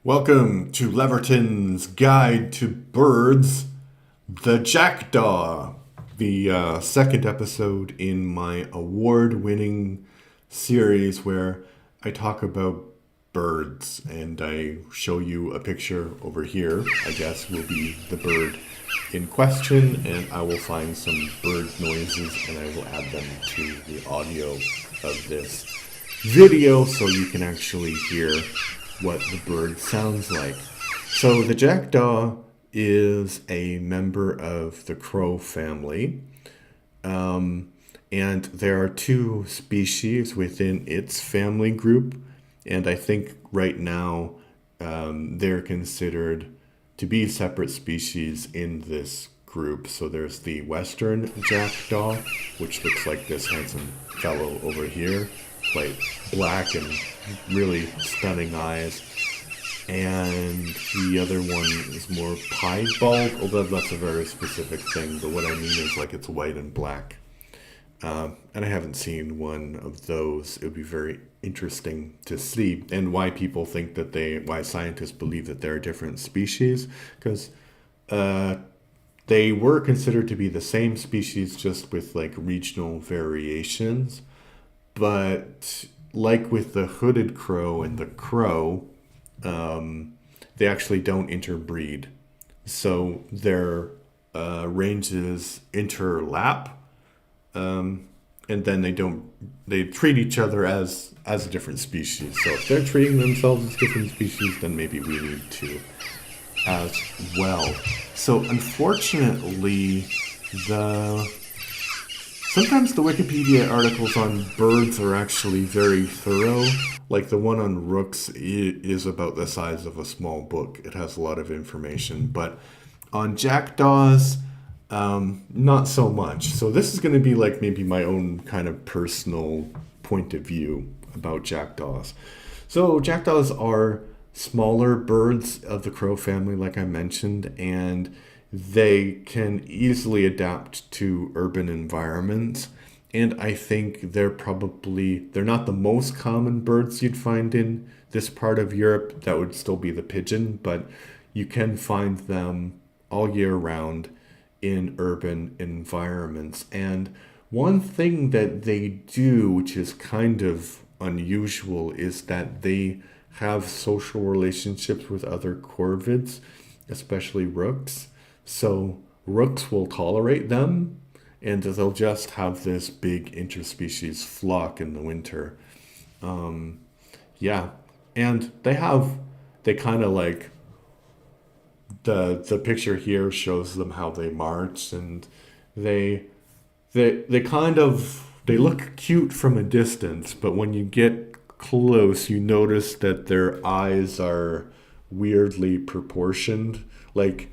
Welcome to Leverton's Guide to Birds, the Jackdaw, the second episode in my award-winning series where I talk about birds and I show you a picture over here, I guess will be the bird in question, and I will find some bird noises and I will add them to the audio of this video so you can actually hear what the bird sounds like. So the jackdaw is a member of the crow family, and there are two species within its family group, and I think right now they're considered to be separate species in this group. So there's the western jackdaw, which looks like this handsome fellow over here, like black and really stunning eyes. And the other one is more piebald, although that's a very specific thing. But what I mean is like it's white and black. And I haven't seen one of those. It would be very interesting to see, and why people think that why scientists believe that they're different species, because they were considered to be the same species, just with like regional variations. But like with the hooded crow and the crow, they actually don't interbreed. So their ranges interlap, and then they treat each other as a different species. So if they're treating themselves as different species, then maybe we need to as well. So unfortunately, sometimes the Wikipedia articles on birds are actually very thorough. Like the one on rooks is about the size of a small book. It has a lot of information. But on jackdaws, not so much. So this is going to be like maybe my own kind of personal point of view about jackdaws. So jackdaws are smaller birds of the crow family, like I mentioned, and they can easily adapt to urban environments. And I think they're not the most common birds you'd find in this part of Europe. That would still be the pigeon, but you can find them all year round in urban environments. And one thing that they do, which is kind of unusual, is that they have social relationships with other corvids, especially rooks. So rooks will tolerate them, and they'll just have this big interspecies flock in the winter. Yeah, and they kind of like, the picture here shows them how they march, and they they look cute from a distance, but when you get close, you notice that their eyes are weirdly proportioned. Like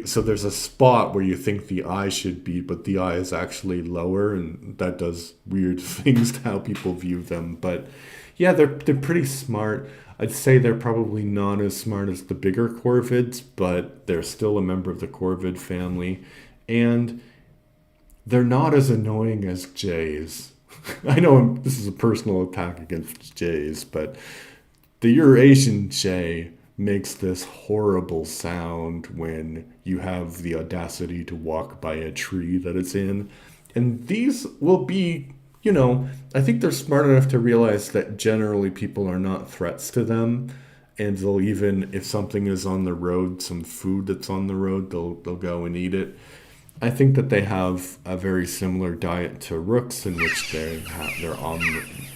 so there's a spot where you think the eye should be, but the eye is actually lower, and that does weird things to how people view them. But yeah, they're pretty smart. I'd say they're probably not as smart as the bigger corvids, but they're still a member of the corvid family, and they're not as annoying as jays. I know this is a personal attack against jays, but the Eurasian jay makes this horrible sound when you have the audacity to walk by a tree that it's in. And these will be, I think they're smart enough to realize that generally people are not threats to them. And they'll, even if something is on the road, some food that's on the road, they'll go and eat it. I think that they have a very similar diet to rooks, in which they're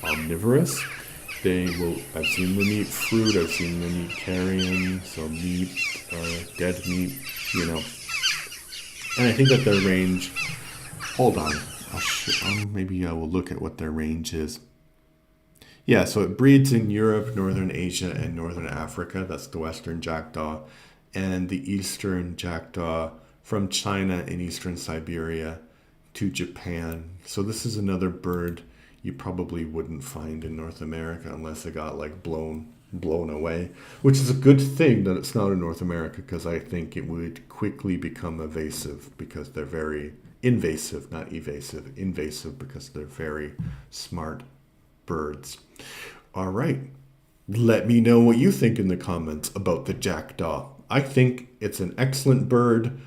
omnivorous. I've seen them eat fruit, I've seen them eat carrion, so meat, dead meat, And I think that their range, hold on, maybe I will look at what their range is. Yeah, so it breeds in Europe, Northern Asia, and Northern Africa. That's the Western jackdaw. And the Eastern jackdaw from China and Eastern Siberia to Japan. So this is another bird you probably wouldn't find in North America unless it got like blown away, which is a good thing that it's not in North America, because I think it would quickly become evasive, because they're very invasive, not evasive, invasive, because they're very smart birds. All right. Let me know what you think in the comments about the jackdaw. I think it's an excellent bird.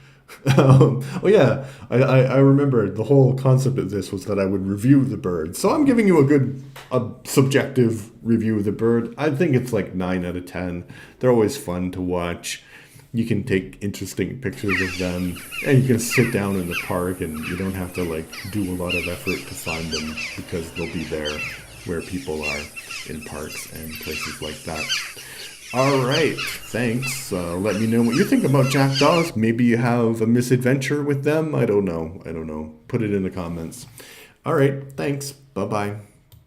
Oh yeah, I remember the whole concept of this was that I would review the bird. So I'm giving you a subjective review of the bird. I think it's like 9 out of 10. They're always fun to watch. You can take interesting pictures of them, and you can sit down in the park, and you don't have to like do a lot of effort to find them because they'll be there where people are in parks and places like that. All right, thanks. Let me know what you think about jackdaws. Maybe you have a misadventure with them. I don't know. Put it in the comments. All right, thanks. Bye-bye.